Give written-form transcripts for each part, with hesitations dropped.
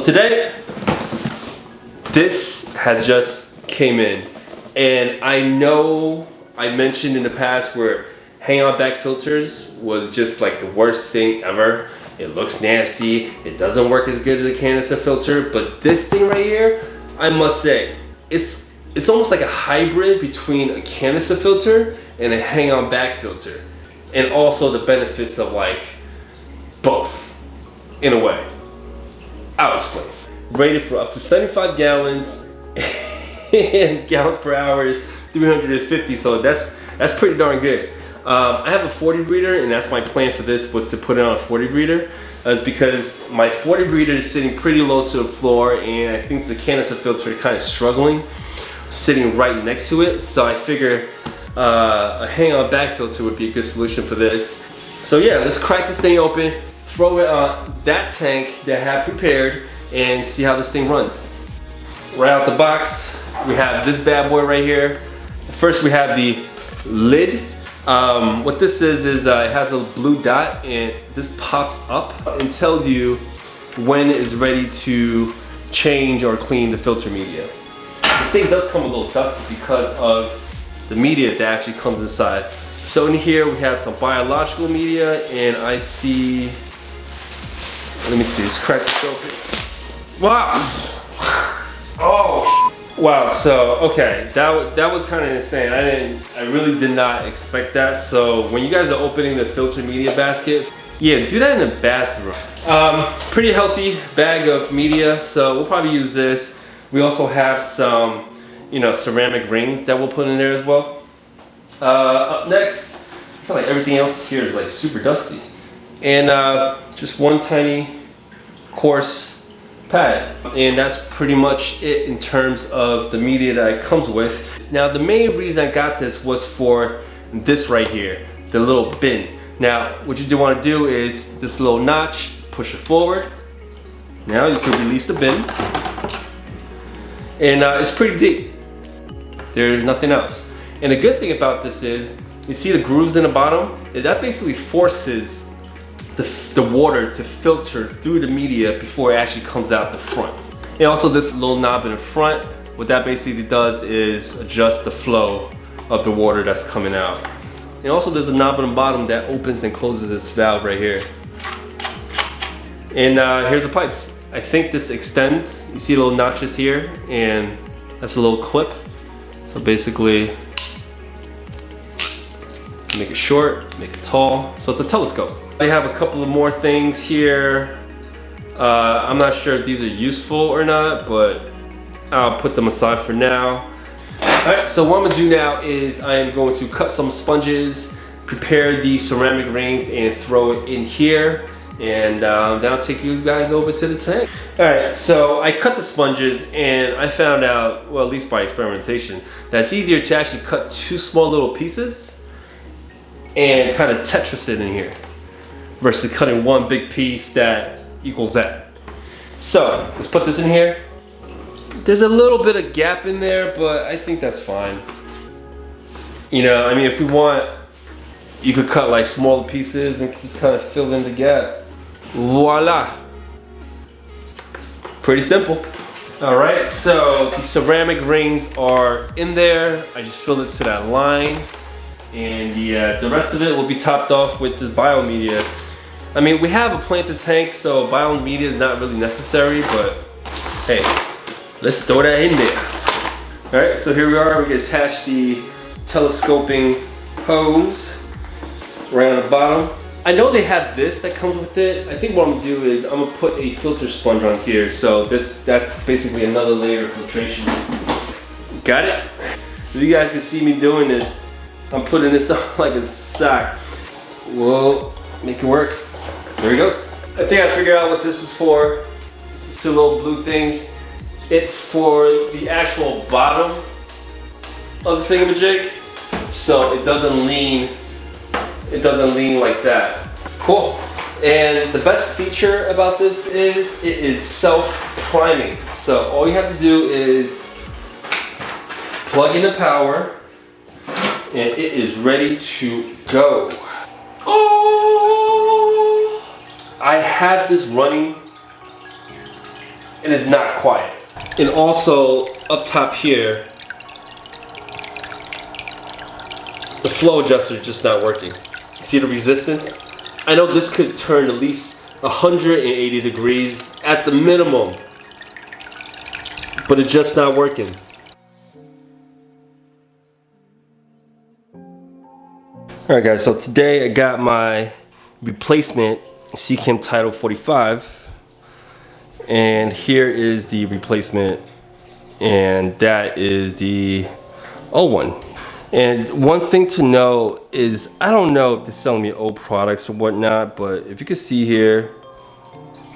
So today, this has just came in, and I know I mentioned in the past where hang-on back filters was just like the worst thing ever. It looks nasty, it doesn't work as good as a canister filter, but this thing right here, I must say, it's almost like a hybrid between a canister filter and a hang-on back filter, and also the benefits of like both in a way. I'll explain. Rated for up to 75 gallons and gallons per hour is 350, so that's pretty darn good. I have a 40 breeder, and that's my plan for this, was to put it on a 40 breeder. Is because my 40 breeder is sitting pretty low to the floor, and I think the canister filter is kind of struggling, sitting right next to it. So I figure a hang-on back filter would be a good solution for this. So yeah, let's crack this thing open, throw it on that tank that I have prepared, and see how this thing runs. Right out the box, we have this bad boy right here. First we have the lid. What this is it has a blue dot, and this pops up and tells you when it is ready to change or clean the filter media. This thing does come a little dusty because of the media that actually comes inside. So in here we have some biological media, and I see, let me see, let's crack this open. Wow! Oh! Wow, so okay, that was kind of insane. I really did not expect that. So when you guys are opening the filter media basket, yeah, do that in the bathroom. Pretty healthy bag of media, so we'll probably use this. We also have some, ceramic rings that we'll put in there as well. Up next, I feel like everything else here is like super dusty, and just one tiny coarse pad, and that's pretty much it in terms of the media that it comes with. Now the main reason I got this was for this right here, the little bin. Now what you do want to do is this little notch, push it forward. Now you can release the bin, and it's pretty deep. There's nothing else. And the good thing about this is, you see the grooves in the bottom? That basically forces the water to filter through the media before it actually comes out the front. And also this little knob in the front, what that basically does is adjust the flow of the water that's coming out. And also there's a knob on the bottom that opens and closes this valve right here. And here's the pipes. I think this extends. You see little notches here, and that's a little clip. So basically, make it short, make it tall. So it's a telescope. I have a couple of more things here. I'm not sure if these are useful or not, but I'll put them aside for now. All right, so what I'm gonna do now is I am going to cut some sponges, prepare the ceramic rings, and throw it in here. And then I'll take you guys over to the tank. All right, so I cut the sponges, and I found out, well, at least by experimentation, that it's easier to actually cut two small little pieces and kind of Tetris it in here versus cutting one big piece that equals that. So let's put this in here. There's a little bit of gap in there, but I think that's fine. I mean, if we want, you could cut like smaller pieces and just kind of fill in the gap. Voila. Pretty simple. All right, so the ceramic rings are in there. I just filled it to that line. And the rest of it will be topped off with this biomedia. I mean, we have a planted tank, so biomedia is not really necessary, but hey, let's throw that in there. All right, so here we are. We attach the telescoping hose right on the bottom. I know they have this that comes with it. I think what I'm gonna do is I'm gonna put a filter sponge on here, so that's basically another layer of filtration. Got it? If you guys can see me doing this, I'm putting this on like a sack. We'll make it work. There it goes. I think I figured out what this is for. Two little blue things. It's for the actual bottom of the thingamajig, so it doesn't lean like that. Cool. And the best feature about this is it is self-priming. So all you have to do is plug in the power, and it is ready to go. Oh! I had this running it is not quiet. And also up top here, the flow adjuster is just not working. See the resistance? I know this could turn at least 180 degrees at the minimum, but it's just not working. Alright guys, so today I got my replacement Seachem Tidal 45, and here is the replacement, and that is the old one. And one thing to know is, I don't know if they're selling me old products or whatnot, but if you can see here,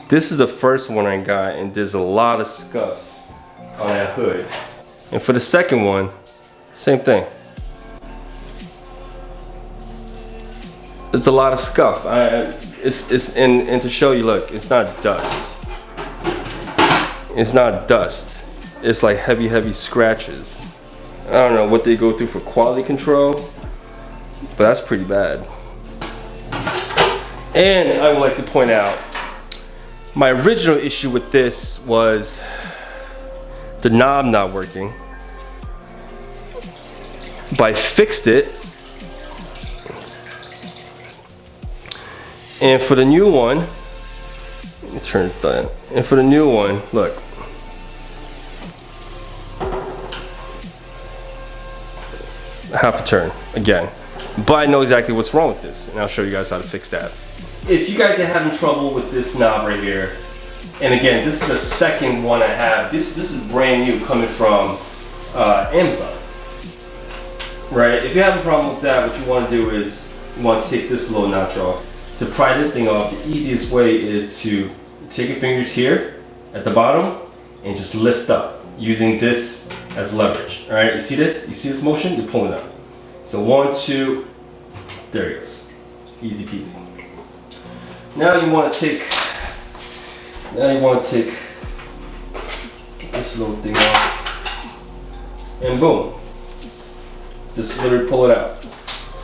this is the first one I got, and there's a lot of scuffs on that hood. And for the second one, same thing. It's a lot of scuff. And to show you, look, it's not dust. It's not dust. It's like heavy scratches. I don't know what they go through for quality control, but that's pretty bad. And I would like to point out, my original issue with this was the knob not working. But I fixed it. And for the new one, let me turn it down. And for the new one, look. Half a turn again. But I know exactly what's wrong with this, and I'll show you guys how to fix that. If you guys are having trouble with this knob right here, and again, this is the second one I have. This is brand new, coming from Amazon. Right? If you have a problem with that, what you want to do is you want to take this little notch off. To pry this thing off, the easiest way is to take your fingers here at the bottom and just lift up using this as leverage. All right, you see this? You see this motion? You're pulling up. So 1, 2, there it goes. Easy peasy. Now you want to take this little thing off, and boom, just literally pull it out.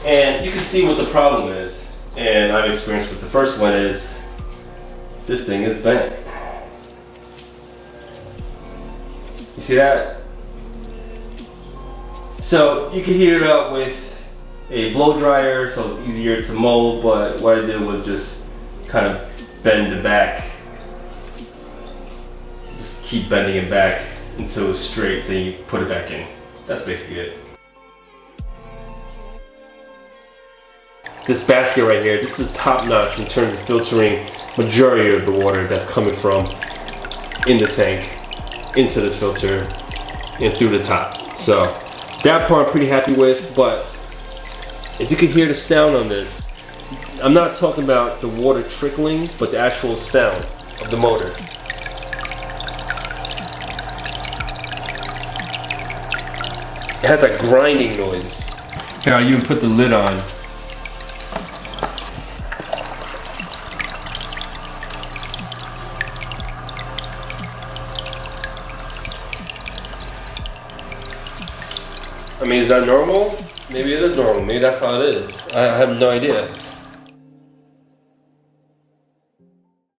And you can see what the problem is, and I've experienced with the first one is this thing is bent. You see that? So you can heat it up with a blow dryer, so it's easier to mold, but what I did was just kind of bend it back. Just keep bending it back until it's straight, then you put it back in. That's basically it. This basket right here, this is top notch in terms of filtering majority of the water that's coming from in the tank into the filter and through the top. So that part I'm pretty happy with, but if you could hear the sound on this, I'm not talking about the water trickling, but the actual sound of the motor. It has that grinding noise. Here, I'll even put the lid on. I mean, is that normal? Maybe it is normal. Maybe that's how it is. I have no idea.